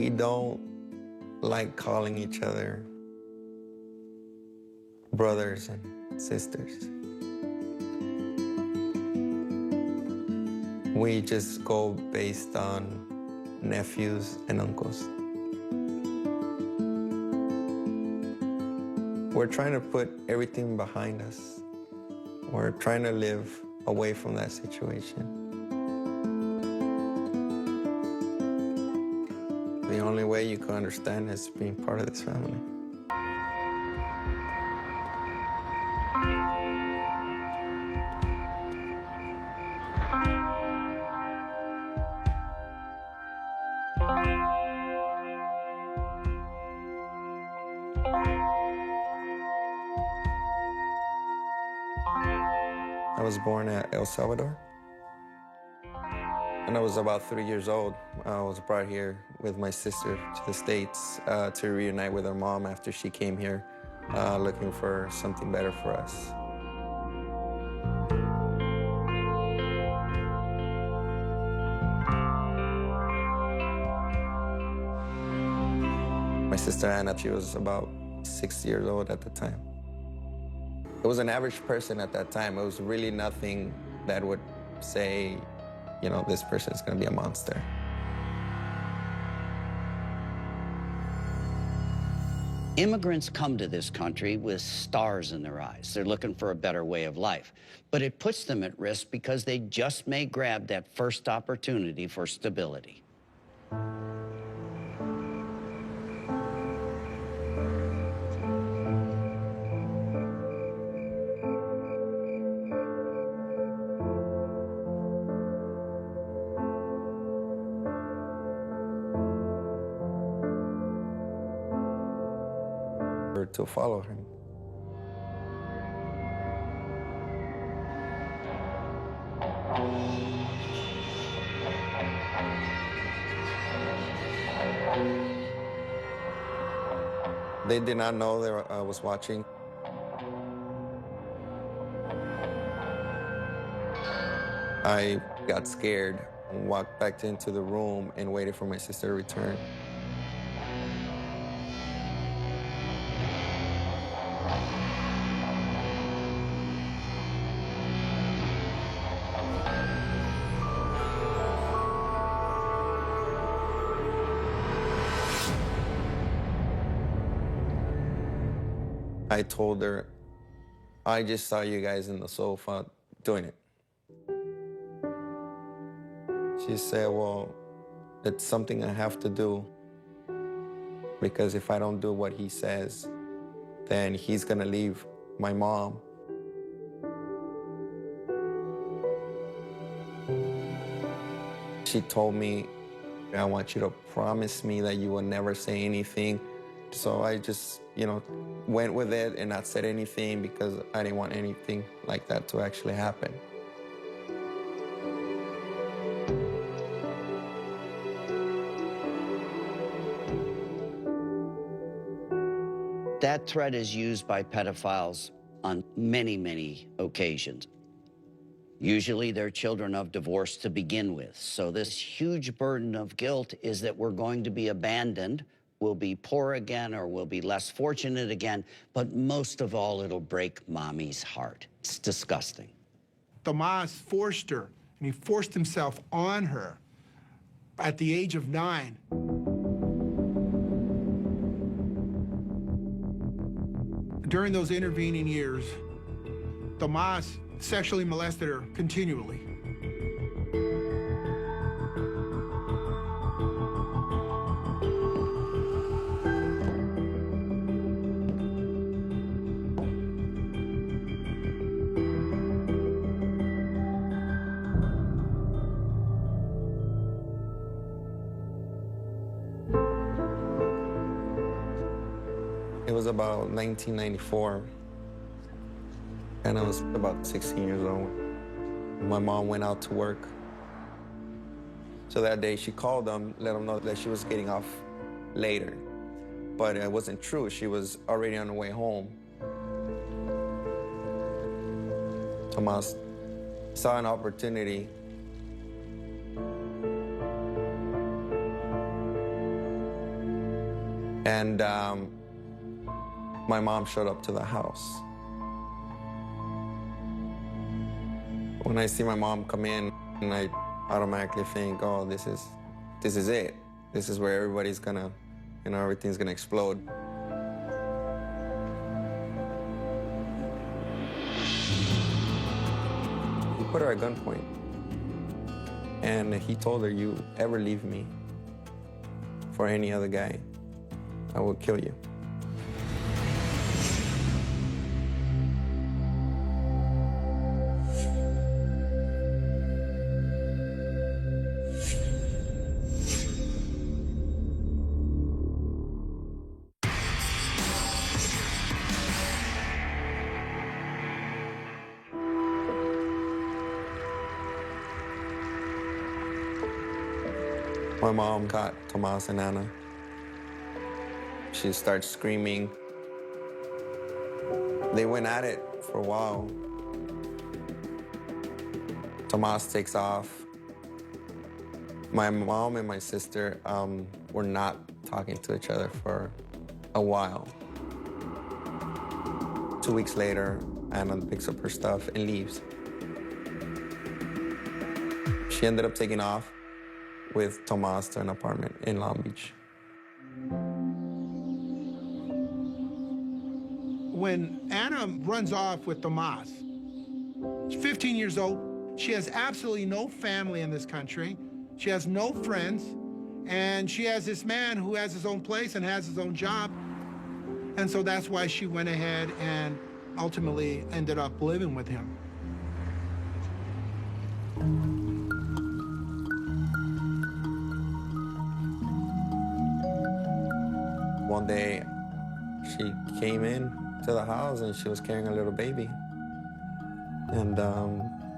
We don't like calling each other brothers and sisters. We just go based on nephews and uncles. We're trying to put everything behind us. We're trying to live away from that situation. The only way you can understand is being part of this family. I was born at El Salvador. When I was about 3 years old, I was brought here with my sister to the States to reunite with her mom after she came here looking for something better for us. My sister Anna, she was about 6 years old at the time. It was an average person at that time. It was really nothing that would say, you know, this person is going to be a monster. Immigrants come to this country with stars in their eyes. They're looking for a better way of life. But it puts them at risk because they just may grab that first opportunity for stability. To follow him. They did not know that I was watching. I got scared and walked back into the room and waited for my sister to return. I told her, I just saw you guys in the sofa doing it. She said, well, it's something I have to do because if I don't do what he says, then he's gonna leave my mom. She told me, I want you to promise me that you will never say anything. So I just, you know, went with it and not said anything because I didn't want anything like that to actually happen. That threat is used by pedophiles on many, many occasions. Usually they're children of divorce to begin with. So this huge burden of guilt is that we're going to be abandoned, we'll be poor again, or we'll be less fortunate again, but most of all, it'll break mommy's heart. It's disgusting. Tomas forced her, and he forced himself on her at the age of 9. During those intervening years, Tomas sexually molested her continually. It was about 1994, and I was about 16 years old. My mom went out to work. So that day she called them, let them know that she was getting off later. But it wasn't true. She was already on the way home. Tomas saw an opportunity. And my mom showed up to the house. When I see my mom come in, and I automatically think, oh, this is it. This is where everybody's gonna, everything's gonna explode. He put her at gunpoint. And he told her, you ever leave me for any other guy, I will kill you. My mom got Tomas and Anna. She starts screaming. They went at it for a while. Tomas takes off. My mom and my sister were not talking to each other for a while. 2 weeks later, Anna picks up her stuff and leaves. She ended up taking off with Tomas to an apartment in Long Beach. When Anna runs off with Tomas, she's 15 years old. She has absolutely no family in this country. She has no friends. And she has this man who has his own place and has his own job. And so that's why she went ahead and ultimately ended up living with him. One day, she came in to the house and she was carrying a little baby. And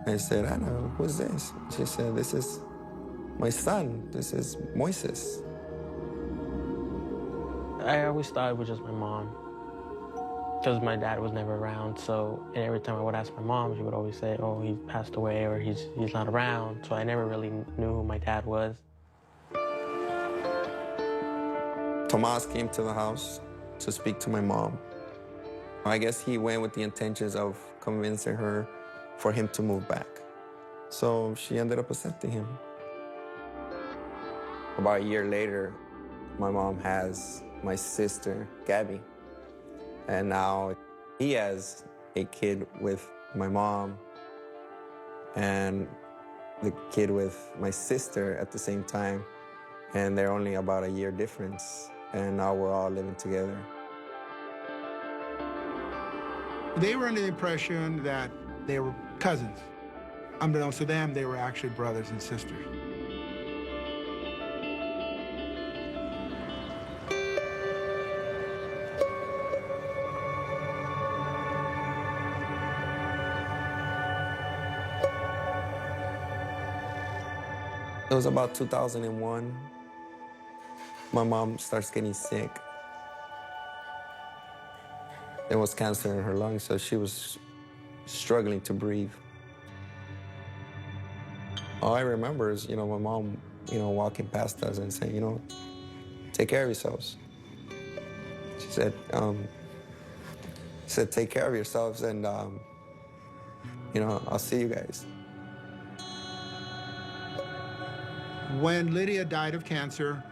I said, Anna, who's this? She said, this is my son. This is Moises. I always thought it was just my mom, because my dad was never around. So and every time I would ask my mom, she would always say, oh, he passed away or he's not around. So I never really knew who my dad was. Tomas came to the house to speak to my mom. I guess he went with the intentions of convincing her for him to move back. So she ended up accepting him. About a year later, my mom has my sister, Gabby. And now he has a kid with my mom and the kid with my sister at the same time. And they're only about a year difference. And now we're all living together. They were under the impression that they were cousins. Unbeknownst to them, they were actually brothers and sisters. It was about 2001. My mom starts getting sick. There was cancer in her lungs, so she was struggling to breathe. All I remember is, my mom, walking past us and saying, take care of yourselves. She said, take care of yourselves and, I'll see you guys. When Lydia died of cancer,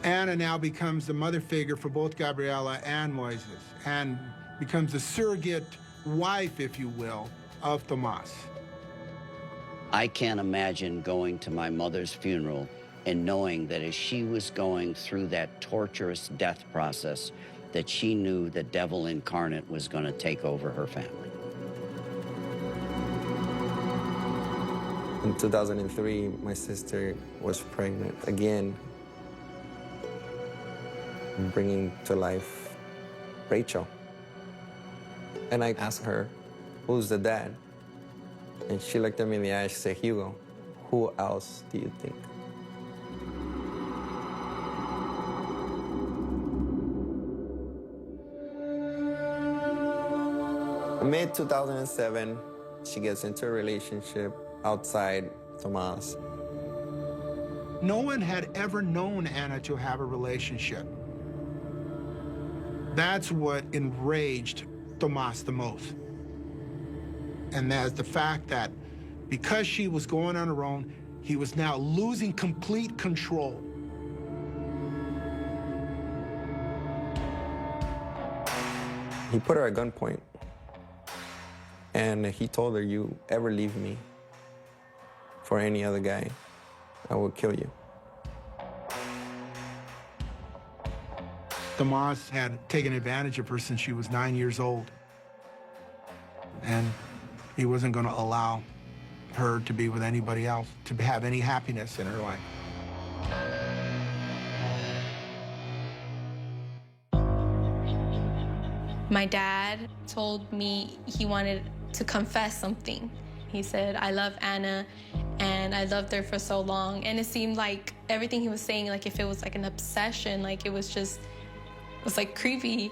Anna now becomes the mother figure for both Gabriela and Moises and becomes the surrogate wife, if you will, of Tomas. I can't imagine going to my mother's funeral and knowing that as she was going through that torturous death process, that she knew the devil incarnate was going to take over her family. In 2003, my sister was pregnant again, bringing to life Rachel. And I asked her, who's the dad? And she looked at me in the eye, she said, Hugo, who else do you think? In mid-2007, she gets into a relationship outside Tomas. No one had ever known Anna to have a relationship. That's what enraged Tomas the most. And that's the fact that because she was going on her own, he was now losing complete control. He put her at gunpoint, and he told her, "You ever leave me for any other guy, I will kill you." Tomas had taken advantage of her since she was 9 years old, and he wasn't going to allow her to be with anybody else, to have any happiness in her life. My dad told me he wanted to confess something. He said, "I love Anna, and I loved her for so long." And it seemed like everything he was saying, like if it was like an obsession, like it was like creepy.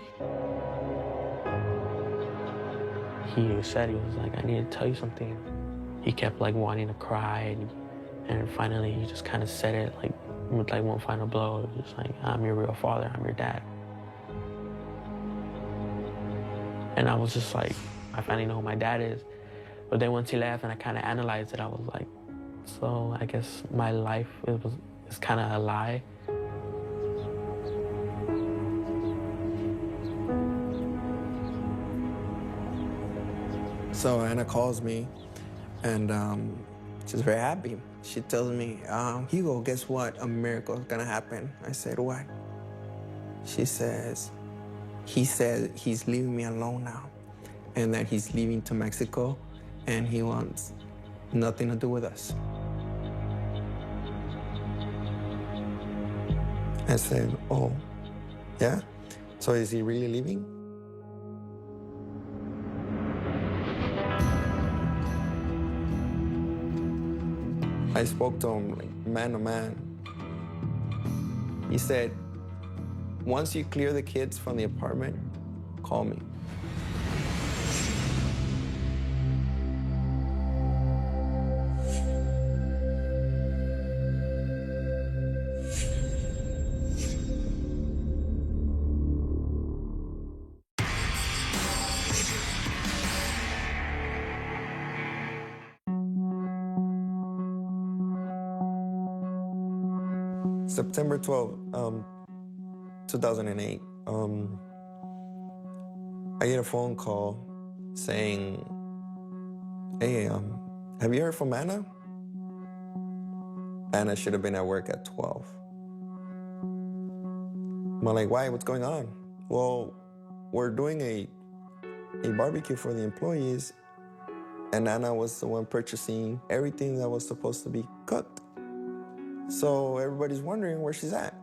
He said, he was like, "I need to tell you something." He kept like wanting to cry, and finally he just kind of said it like with like one final blow. It was just like, "I'm your real father, I'm your dad." And I was just like, I finally know who my dad is. But then once he left and I kind of analyzed it, I was like, so I guess my life is kind of a lie. So Anna calls me, and she's very happy. She tells me, "Hugo, guess what? A miracle is gonna happen." I said, "What?" She says, "He said he's leaving me alone now, and that he's leaving to Mexico, and he wants nothing to do with us." I said, "Oh, yeah? So is he really leaving?" I spoke to him like man to man. He said, "Once you clear the kids from the apartment, call me." September 12th, 2008, I get a phone call saying, "Hey, have you heard from Anna?" Anna should have been at work at 12. I'm like, "Why? What's going on?" "Well, we're doing a barbecue for the employees, and Anna was the one purchasing everything that was supposed to be cooked. So everybody's wondering where she's at."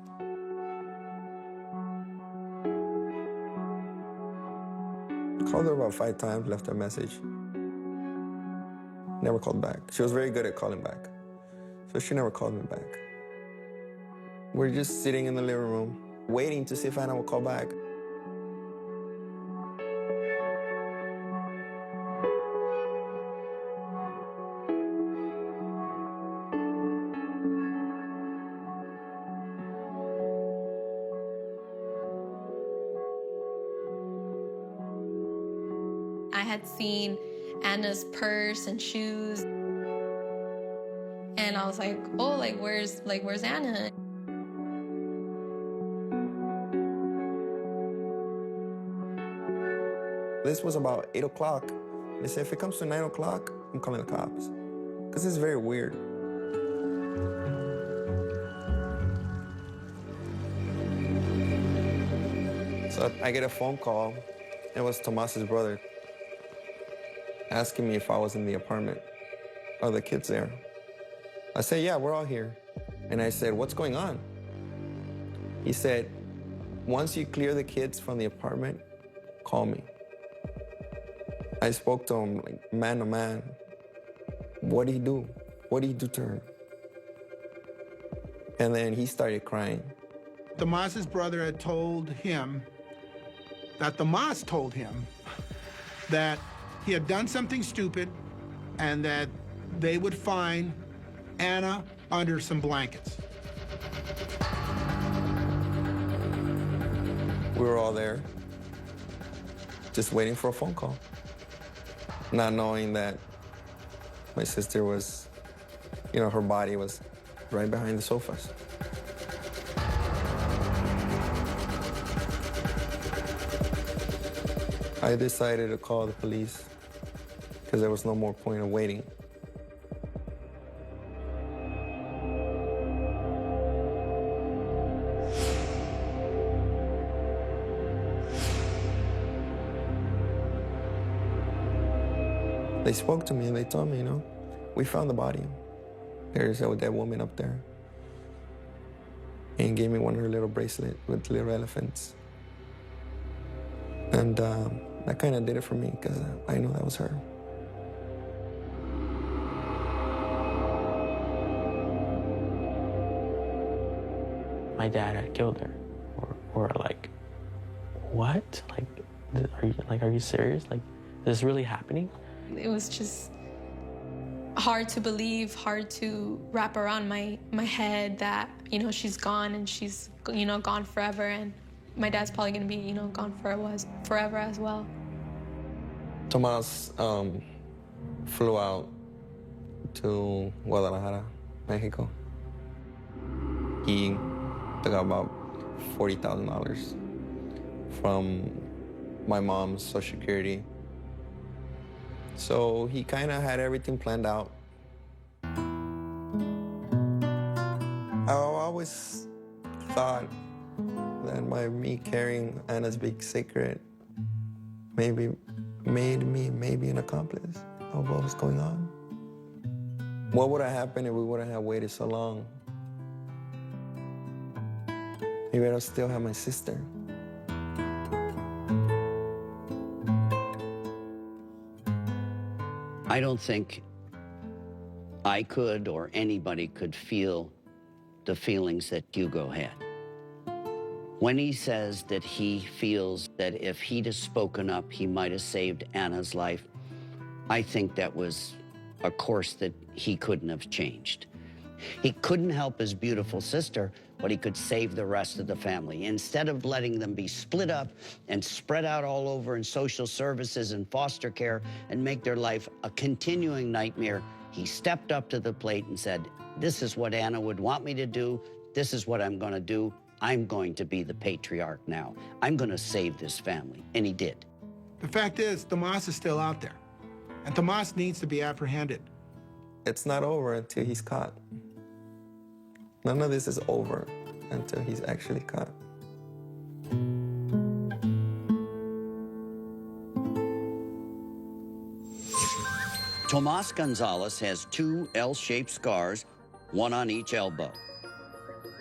Called her about 5 times, left her a message. Never called back. She was very good at calling back, so she never called me back. We're just sitting in the living room, waiting to see if Anna will call back. I had seen Anna's purse and shoes, and I was like, "Oh, where's Anna?" This was about 8 o'clock. They said, "If it comes to 9 o'clock, I'm calling the cops." Because it's very weird. So I get a phone call. It was Tomas's brother asking me if I was in the apartment. Are the kids there? I said, "Yeah, we're all here." And I said, "What's going on?" He said, "Once you clear the kids from the apartment, call me." I spoke to him like man to man. "What did he do? What did he do to her?" And then he started crying. Tomas's brother had told him that Tomas told him that he had done something stupid and that they would find Anna under some blankets. We were all there. just waiting for a phone call, not knowing that my sister was, her body was right behind the sofas. I decided to call the police because there was no more point of waiting. They spoke to me and they told me, we found the body. There's a dead woman up there. And gave me one of her little bracelets with little elephants. And that kind of did it for me because I knew that was her. My dad had killed her. Or like, what? Are you serious? Like, is this really happening? It was just hard to believe, hard to wrap around my head that, she's gone and she's, gone forever. And my dad's probably gonna be, gone forever as well. Tomas flew out to Guadalajara, Mexico. He took out about $40,000 from my mom's Social Security. So he kind of had everything planned out. I always thought that by me carrying Anna's big secret maybe made me an accomplice of what was going on. What would have happened if we wouldn't have waited so long? Maybe I'd still have my sister. I don't think I could or anybody could feel the feelings that Hugo had. When he says that he feels that if he'd have spoken up, he might have saved Anna's life, I think that was a course that he couldn't have changed. He couldn't help his beautiful sister, but he could save the rest of the family. Instead of letting them be split up and spread out all over in social services and foster care and make their life a continuing nightmare, he stepped up to the plate and said, this is what Anna would want me to do. This is what I'm gonna do. I'm going to be the patriarch now. I'm gonna save this family, and he did. The fact is, Tomas is still out there, and Tomas needs to be apprehended. It's not over until he's caught. None of this is over until he's actually caught. Tomas Gonzalez has 2 L-shaped scars, one on each elbow.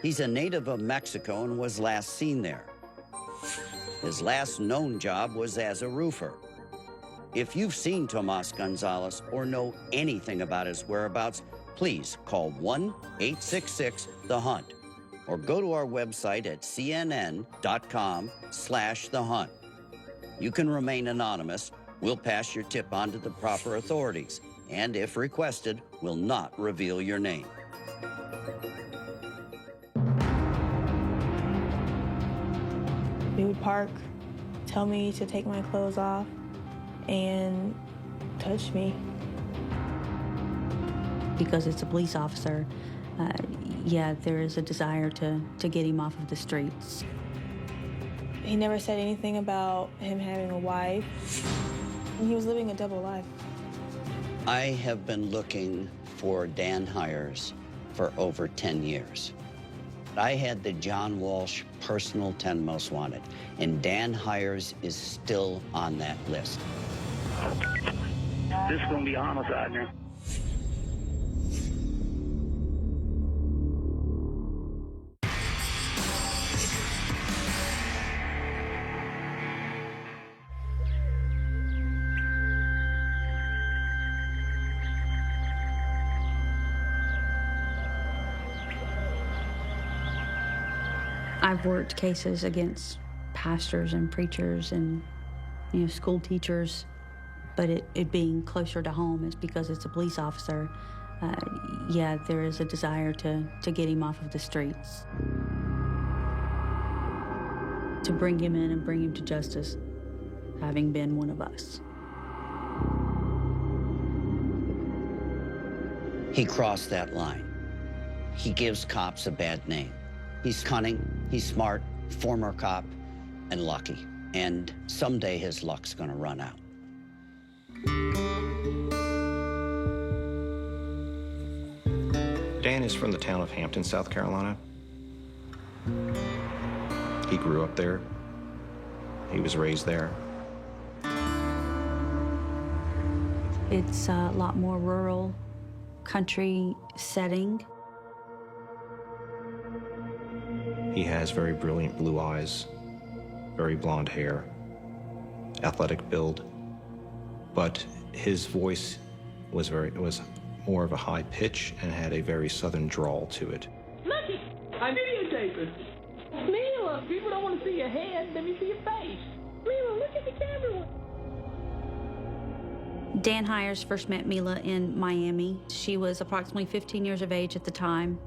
He's a native of Mexico and was last seen there. His last known job was as a roofer. If you've seen Tomas Gonzalez or know anything about his whereabouts, please call 1-866-THE-HUNT or go to our website at cnn.com/thehunt. You can remain anonymous. We'll pass your tip on to the proper authorities, and if requested, will not reveal your name. He would park, tell me to take my clothes off, and touch me. Because it's a police officer, there is a desire to get him off of the streets. He never said anything about him having a wife. He was living a double life. I have been looking for Dan Hires for over 10 years. I had the John Walsh personal 10 most wanted, and Dan Hires is still on that list. This is going to be a homicide now. I've worked cases against pastors and preachers and, school teachers, but it being closer to home is because it's a police officer. There is a desire to get him off of the streets, to bring him in and bring him to justice. having been one of us. He crossed that line. He gives cops a bad name. He's cunning, he's smart, former cop, and lucky. And someday his luck's gonna run out. Dan is from the town of Hampton, South Carolina. He grew up there. He was raised there. It's a lot more rural, country setting. He has very brilliant blue eyes, very blonde hair, athletic build, but his voice was more of a high pitch and had a very southern drawl to it. Lucky, I'm videotaping. Mila, people don't want to see your head. Let me see your face. Mila, look at the camera. Dan Hires first met Mila in Miami. She was approximately 15 years of age at the time.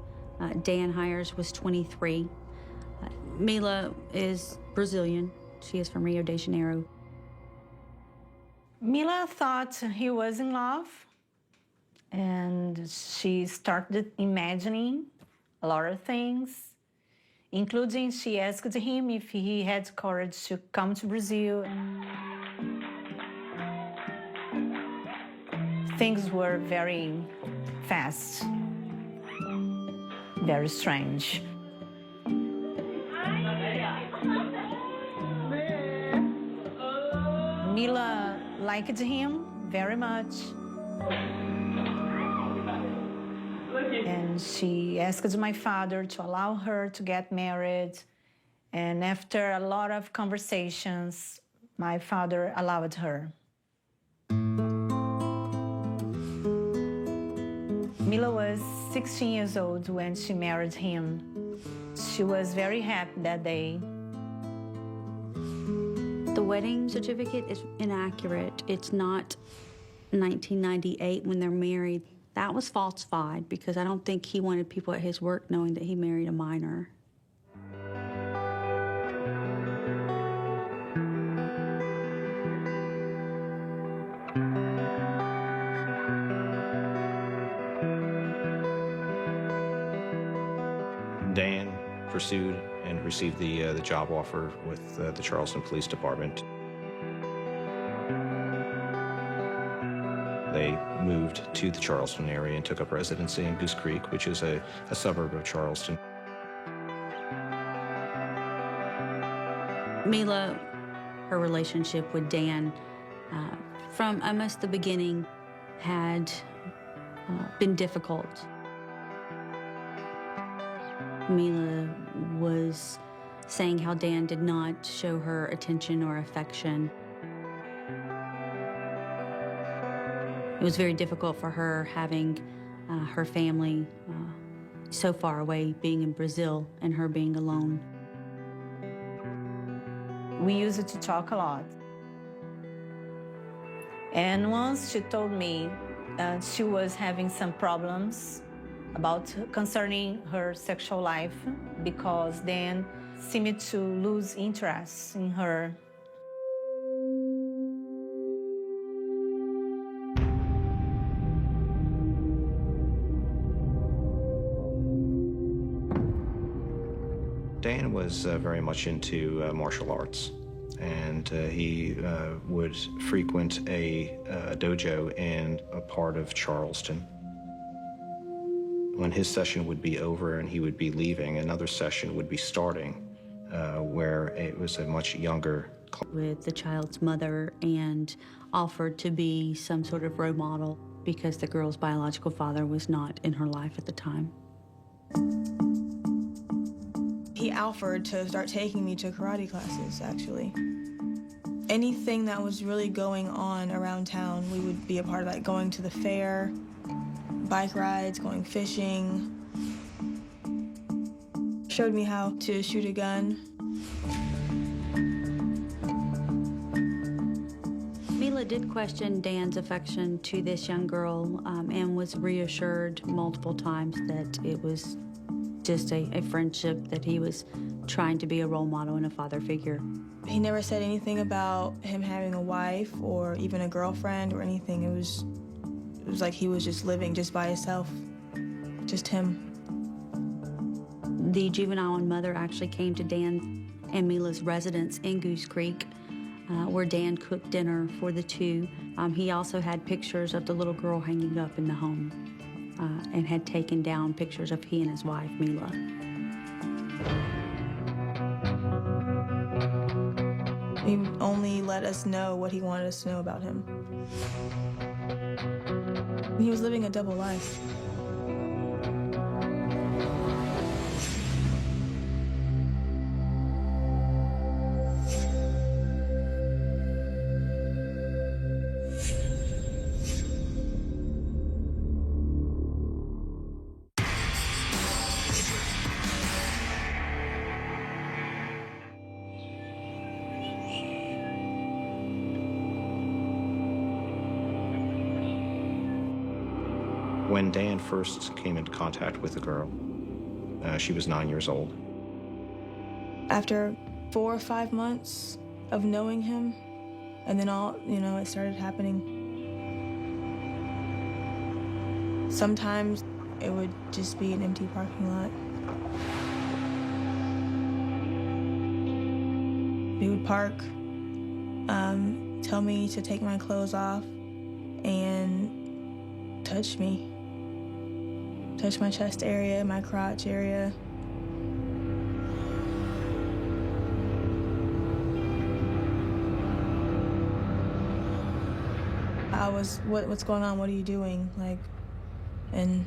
Dan Hires was 23. Mila is Brazilian. She is from Rio de Janeiro. Mila thought he was in love, and she started imagining a lot of things, including she asked him if he had courage to come to Brazil. Things were very fast, very strange. Mila liked him very much. And she asked my father to allow her to get married. And after a lot of conversations, my father allowed her. Mila was 16 years old when she married him. She was very happy that day. The wedding certificate is inaccurate. It's not 1998 when they're married. That was falsified because I don't think he wanted people at his work knowing that he married a minor. Dan pursued and received the job offer with the Charleston Police Department. They moved to the Charleston area and took up residency in Goose Creek, which is a suburb of Charleston. Mila, her relationship with Dan, from almost the beginning, had been difficult. Mila was saying how Dan did not show her attention or affection. It was very difficult for her having her family so far away, being in Brazil, and her being alone. We used to talk a lot. And once she told me that she was having some problems concerning her sexual life because Dan seemed to lose interest in her. Dan was very much into martial arts, and he would frequent a dojo in a part of Charleston. When his session would be over and he would be leaving, another session would be starting where it was a much younger with the child's mother and offered to be some sort of role model because the girl's biological father was not in her life at the time. He offered to start taking me to karate classes, actually. Anything that was really going on around town, we would be a part of, like going to the fair, bike rides, going fishing. Showed me how to shoot a gun. Mila did question Dan's affection to this young girl and was reassured multiple times that it was just a friendship that he was trying to be a role model and a father figure. He never said anything about him having a wife or even a girlfriend or anything. It was like he was just living just by himself, just him. The juvenile and mother actually came to Dan and Mila's residence in Goose Creek, where Dan cooked dinner for the two. He also had pictures of the little girl hanging up in the home and had taken down pictures of he and his wife, Mila. He only let us know what he wanted us to know about him. He was living a double life. When Dan first came into contact with the girl, she was 9 years old. After 4 or 5 months of knowing him, and then it started happening. Sometimes it would just be an empty parking lot. He would park, tell me to take my clothes off, and touch me. Touch my chest area, my crotch area. I was, what's going on? What are you doing? And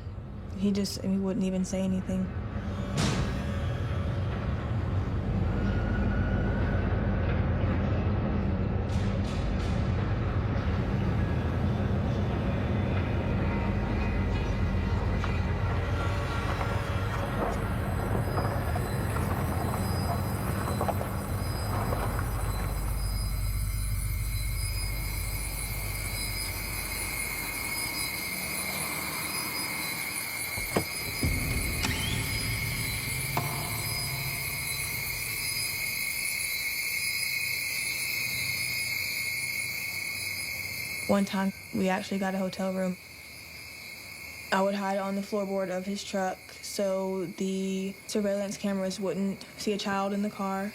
he wouldn't even say anything. One time, we actually got a hotel room. I would hide on the floorboard of his truck so the surveillance cameras wouldn't see a child in the car.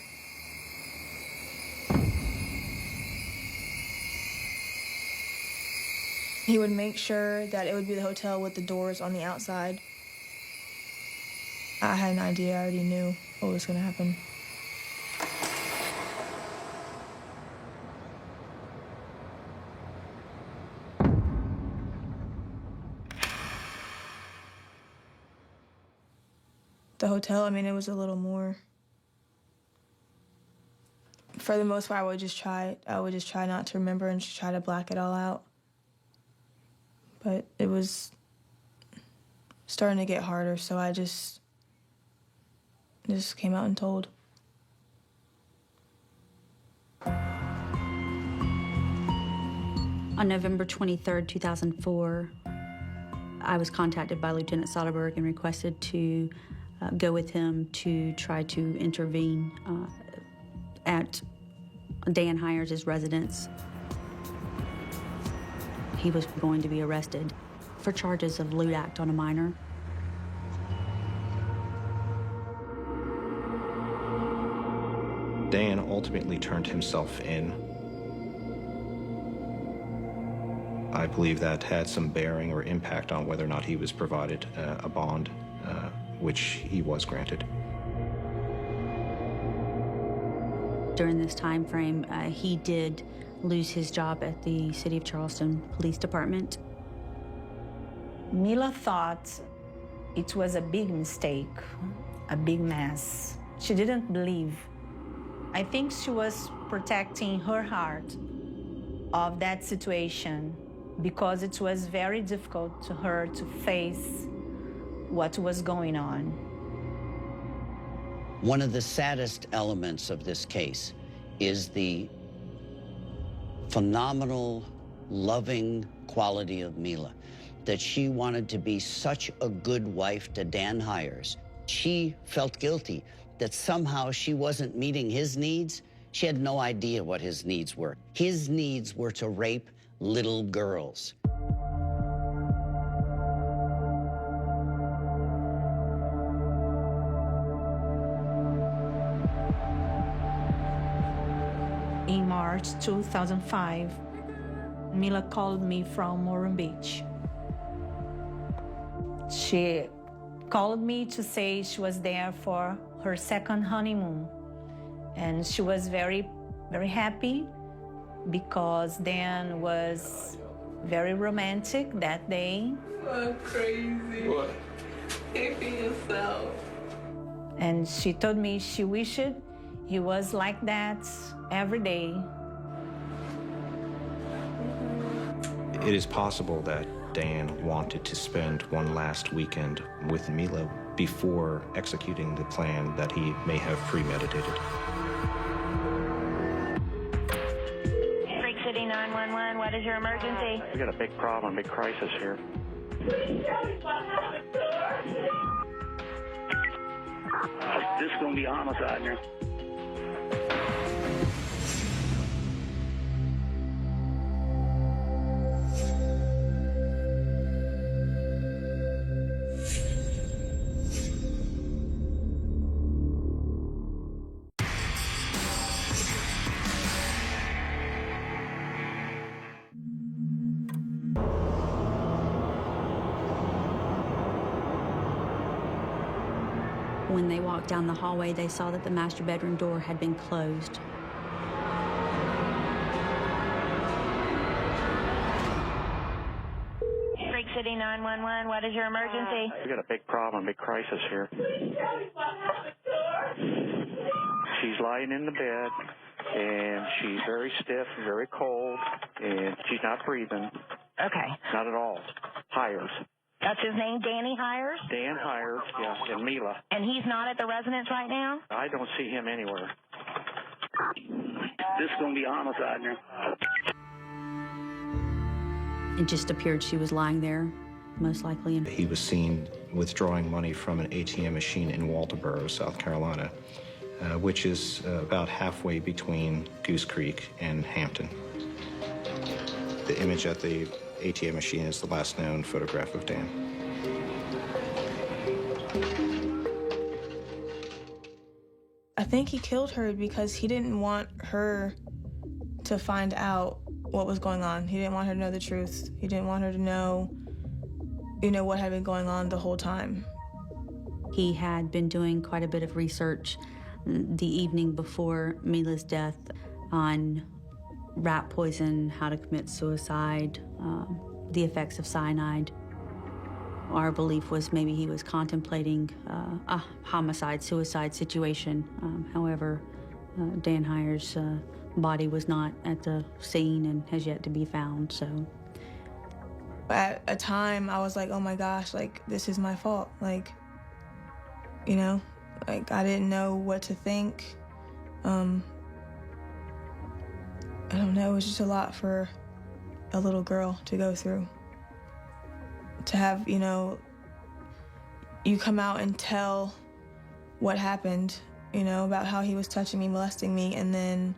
He would make sure that it would be the hotel with the doors on the outside. I had an idea. I already knew what was going to happen. The hotel, it was a little more. For the most part, I would just try not to remember and just try to black it all out. But it was starting to get harder, so I just came out and told. On November 23rd, 2004, I was contacted by Lieutenant Soderberg and requested to go with him to try to intervene at Dan Hires' residence. He was going to be arrested for charges of lewd act on a minor. Dan ultimately turned himself in. I believe that had some bearing or impact on whether or not he was provided a bond, which he was granted. During this time frame, he did lose his job at the City of Charleston Police Department. Mila thought it was a big mistake, a big mess. She didn't believe. I think she was protecting her heart of that situation because it was very difficult to her to face what was going on. One of the saddest elements of this case is the phenomenal, loving quality of Mila, that she wanted to be such a good wife to Dan Hires She felt guilty that somehow she wasn't meeting his needs. She had no idea what his needs were. His needs were to rape little girls. In March 2005, Mila called me from Orem Beach. She called me to say she was there for her second honeymoon. And she was very, very happy because Dan was very romantic that day. Oh, crazy. What? Can't be yourself. And she told me she wished he was like that every day. It is possible that Dan wanted to spend one last weekend with Mila before executing the plan that he may have premeditated. Lake City 911, what is your emergency? We got a big problem, big crisis here. This is going to be a homicide here. When they walked down the hallway, they saw that the master bedroom door had been closed. Lake City 911, what is your emergency? We got a big problem, big crisis here. She's lying in the bed, and she's very stiff, very cold, and she's not breathing. Okay. Not at all. Hires. That's his name, Danny Hires? Dan Hires, yeah, and Mila. And he's not at the residence right now? I don't see him anywhere. This is going to be a homicide here. It just appeared she was lying there, most likely. He was seen withdrawing money from an ATM machine in Walterboro, South Carolina, which is about halfway between Goose Creek and Hampton. The image at the ATM machine is the last known photograph of Dan. I think he killed her because he didn't want her to find out what was going on. He didn't want her to know the truth. He didn't want her to know, what had been going on the whole time. He had been doing quite a bit of research the evening before Mila's death on rat poison, how to commit suicide, the effects of cyanide. Our belief was maybe he was contemplating a homicide, suicide situation. However, Dan Hires' body was not at the scene and has yet to be found, so. At a time, I was like, oh my gosh, this is my fault. I didn't know what to think. I don't know, it was just a lot for a little girl to go through. To have, you come out and tell what happened, about how he was touching me, molesting me, and then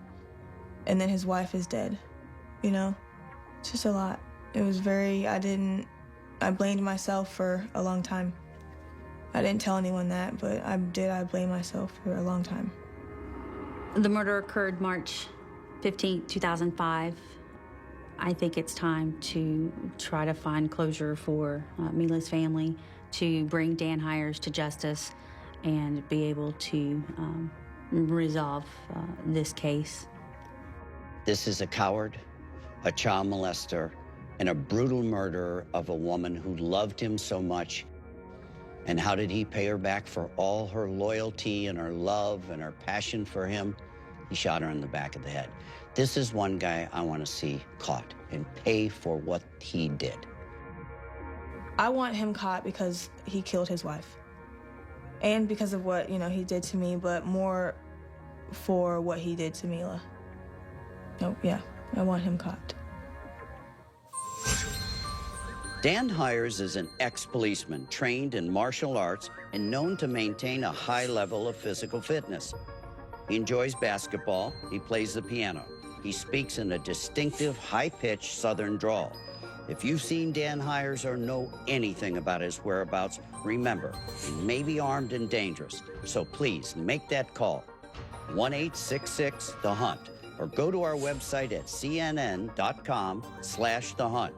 his wife is dead, It's just a lot. It was I blamed myself for a long time. I didn't tell anyone that, but I blamed myself for a long time. The murder occurred March 15, 2005. I think it's time to try to find closure for Mila's family, to bring Dan Hires to justice, and be able to resolve this case. This is a coward, a child molester, and a brutal murderer of a woman who loved him so much. And how did he pay her back for all her loyalty and her love and her passion for him? He shot her in the back of the head. This is one guy I want to see caught and pay for what he did. I want him caught because he killed his wife. And because of what, he did to me, but more for what he did to Mila. Oh, yeah, I want him caught. Dan Hires is an ex-policeman trained in martial arts and known to maintain a high level of physical fitness. He enjoys basketball, he plays the piano. He speaks in a distinctive, high-pitched Southern drawl. If you've seen Dan Hires or know anything about his whereabouts, remember, he may be armed and dangerous. So please make that call, 1-866-THE-HUNT, or go to our website at cnn.com/thehunt.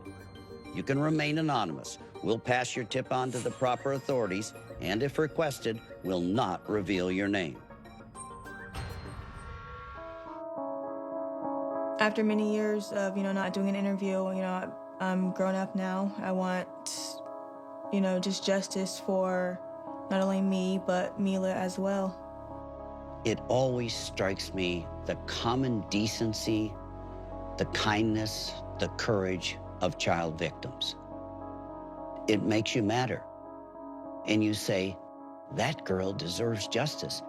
You can remain anonymous. We'll pass your tip on to the proper authorities, and if requested, we'll not reveal your name. After many years of, not doing an interview, I'm grown up now. I want, just justice for not only me, but Mila as well. It always strikes me the common decency, the kindness, the courage of child victims. It makes you matter. And you say, that girl deserves justice.